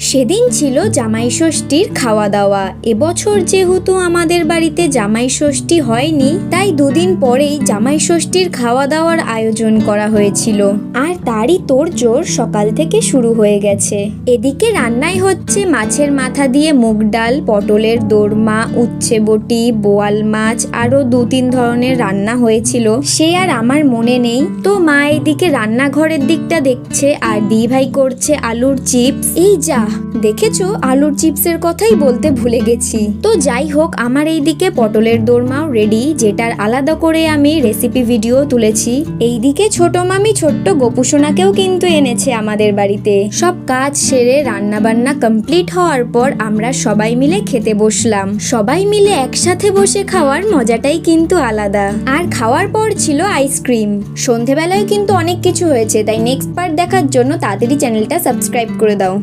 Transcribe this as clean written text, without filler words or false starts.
সেদিন ছিল জামাই ষষ্ঠীর খাওয়া দাওয়া। এবছর যেহেতু আমাদের বাড়িতে জামাই ষষ্ঠী হয়নি, তাই দুদিন পরেই জামাই ষষ্ঠীর খাওয়া দাওয়ার আয়োজন করা হয়েছিল। আর তারই তোড়জোড় সকাল থেকে শুরু হয়ে গেছে। এদিকে রান্নায় হচ্ছে মাছের মাথা দিয়ে মুগ ডাল, পটলের দোরমা, উচ্ছে বটি, বোয়াল মাছ, আরো 2-3 ধরনের রান্না হয়েছিল, সে আর আমার মনে নেই। তো মা এদিকে রান্নাঘরের দিকটা দেখছে আর দিভাই করছে আলুর চিপস। এই যা, দেখেছো, আলুর চিপসের কথাই বলতে ভুলে গেছি। তো যাই হোক, আমার এইদিকে পটলের দোরমাও রেডি, যেটার আলাদা করে আমি রেসিপি ভিডিও তুলেছি। এইদিকে ছোট মামি ছোট্ট গোপুসোনাকেও কিন্তু এনেছে আমাদের বাড়িতে। সব কাজ সেরে রান্না বান্না কমপ্লিট হওয়ার পর আমরা সবাই মিলে খেতে বসলাম। সবাই মিলে একসাথে বসে খাওয়ার মজাটাই কিন্তু আলাদা। আর খাওয়ার পর ছিল আইসক্রিম। সন্ধেবেলায় কিন্তু অনেক কিছু হয়েছে, তাই নেক্সট পার্ট দেখার জন্য তাড়াতাড়ি চ্যানেলটা সাবস্ক্রাইব করে দাও।